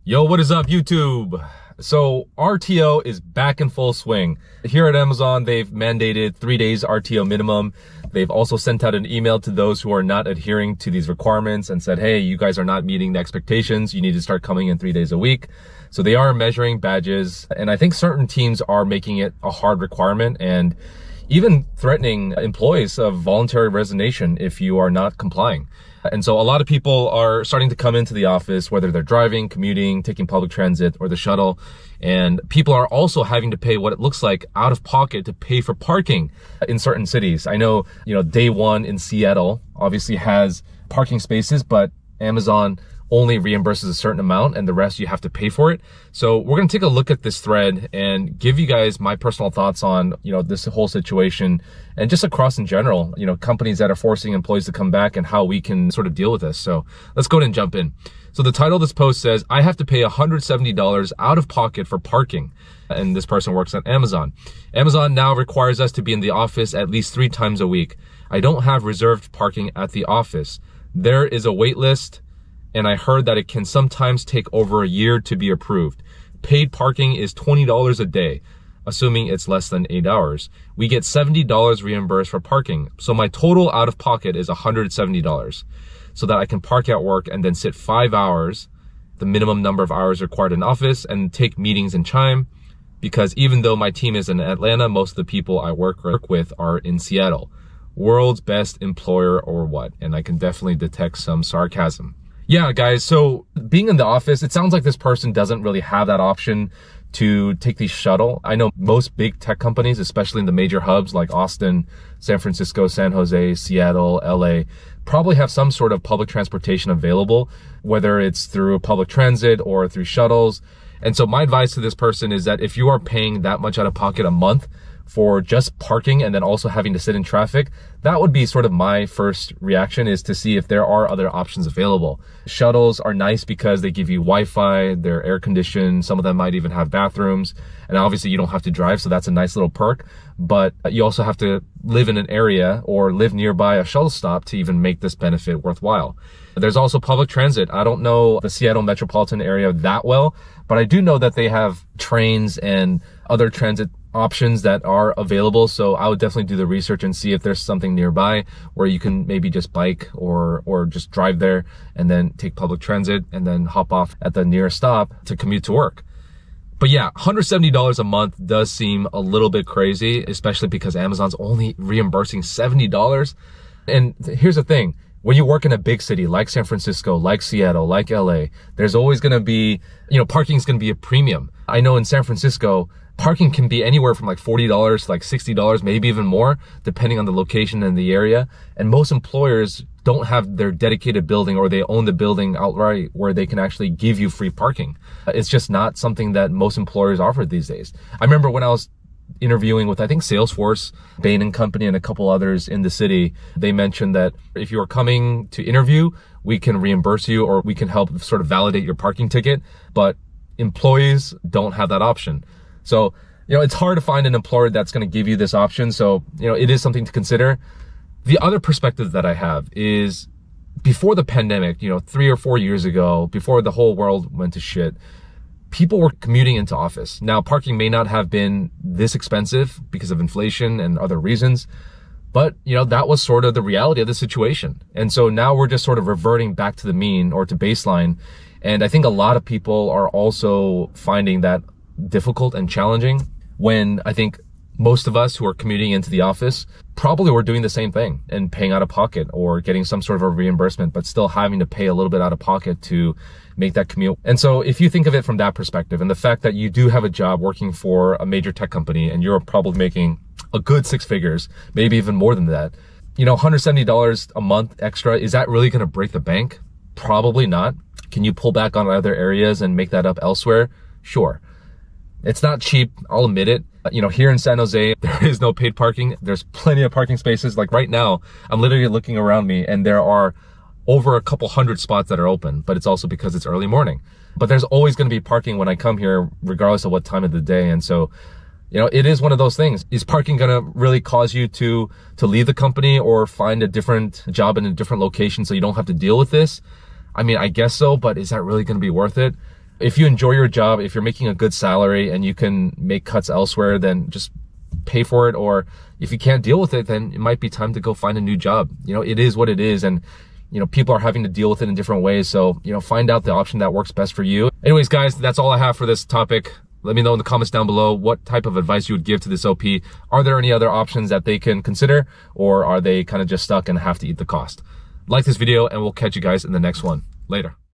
Yo, what is up, YouTube? So RTO is back in full swing. Here at Amazon, they've mandated 3 days RTO minimum. They've also sent out an email to those who are not adhering to these requirements and said, hey, you guys are not meeting the expectations. You need to start coming in 3 days a week. So they are measuring badges. And I think certain teams are making it a hard requirement and even threatening employees of voluntary resignation if you are not complying. And so a lot of people are starting to come into the office, whether they're driving, commuting, taking public transit or the shuttle. And people are also having to pay what it looks like out of pocket to pay for parking in certain cities. I know, Day One in Seattle obviously has parking spaces, but Amazon only reimburses a certain amount and the rest you have to pay for it. So we're going to take a look at this thread and give you guys my personal thoughts on, this whole situation and just across in general, companies that are forcing employees to come back and how we can sort of deal with this. So let's go ahead and jump in. So the title of this post says, I have to pay $170 out of pocket for parking. And this person works at Amazon. Amazon now requires us to be in the office at least 3 times a week. I don't have reserved parking at the office. There is a wait list, and I heard that it can sometimes take over a year to be approved. Paid parking is $20 a day, assuming it's less than 8 hours. We get $70 reimbursed for parking. So my total out of pocket is $170 so that I can park at work and then sit 5 hours, the minimum number of hours required in office, and take meetings in Chime. Because even though my team is in Atlanta, most of the people I work with are in Seattle. World's best employer or what? And I can definitely detect some sarcasm. Yeah, guys, so being in the office, it sounds like this person doesn't really have that option to take the shuttle. I know most big tech companies, especially in the major hubs like Austin, San Francisco, San Jose, Seattle, LA, probably have some sort of public transportation available, whether it's through public transit or through shuttles. And so my advice to this person is that if you are paying that much out of pocket a month for just parking and then also having to sit in traffic, that would be sort of my first reaction, is to see if there are other options available. Shuttles are nice because they give you Wi-Fi, they're air conditioned, some of them might even have bathrooms, and obviously you don't have to drive, so that's a nice little perk. But you also have to live in an area or live nearby a shuttle stop to even make this benefit worthwhile. There's also public transit. I don't know the Seattle metropolitan area that well, but I do know that they have trains and other transit options that are available. So I would definitely do the research and see if there's something nearby where you can maybe just bike or just drive there and then take public transit and then hop off at the nearest stop to commute to work. But yeah, $170 a month does seem a little bit crazy, especially because Amazon's only reimbursing $70. And here's the thing. When you work in a big city like San Francisco, like Seattle, like LA, there's always going to be, parking is going to be a premium. I know in San Francisco, parking can be anywhere from like $40 to like $60, maybe even more, depending on the location and the area. And most employers don't have their dedicated building, or they own the building outright where they can actually give you free parking. It's just not something that most employers offer these days. I remember when I was interviewing with, I think, Salesforce, Bain & Company, and a couple others in the city, they mentioned that if you are coming to interview, we can reimburse you or we can help sort of validate your parking ticket, but employees don't have that option. So, it's hard to find an employer that's going to give you this option. So, it is something to consider. The other perspective that I have is before the pandemic, 3 or 4 years ago, before the whole world went to shit, people were commuting into office. Now, parking may not have been this expensive because of inflation and other reasons, but, that was sort of the reality of the situation. And so now we're just sort of reverting back to the mean or to baseline. And I think a lot of people are also finding that difficult and challenging, when I think most of us who are commuting into the office probably were doing the same thing and paying out of pocket or getting some sort of a reimbursement, but still having to pay a little bit out of pocket to make that commute. And so if you think of it from that perspective, and the fact that you do have a job working for a major tech company and you're probably making a good 6 figures, maybe even more than that, $170 a month extra, is that really going to break the bank? Probably not. Can you pull back on other areas and make that up elsewhere? Sure. It's not cheap, I'll admit it. Here in San Jose, there is no paid parking. There's plenty of parking spaces. Like right now, I'm literally looking around me and there are over a couple hundred spots that are open, but it's also because it's early morning. But there's always going to be parking when I come here, regardless of what time of the day. And so, it is one of those things. Is parking going to really cause you to leave the company or find a different job in a different location so you don't have to deal with this? I mean, I guess so, but is that really going to be worth it? If you enjoy your job, if you're making a good salary and you can make cuts elsewhere, then just pay for it. Or if you can't deal with it, then it might be time to go find a new job. You know, it is what it is. And, you know, people are having to deal with it in different ways. So, you know, find out the option that works best for you. Anyways, guys, that's all I have for this topic. Let me know in the comments down below what type of advice you would give to this OP. Are there any other options that they can consider, or are they kind of just stuck and have to eat the cost? Like this video, and we'll catch you guys in the next one. Later.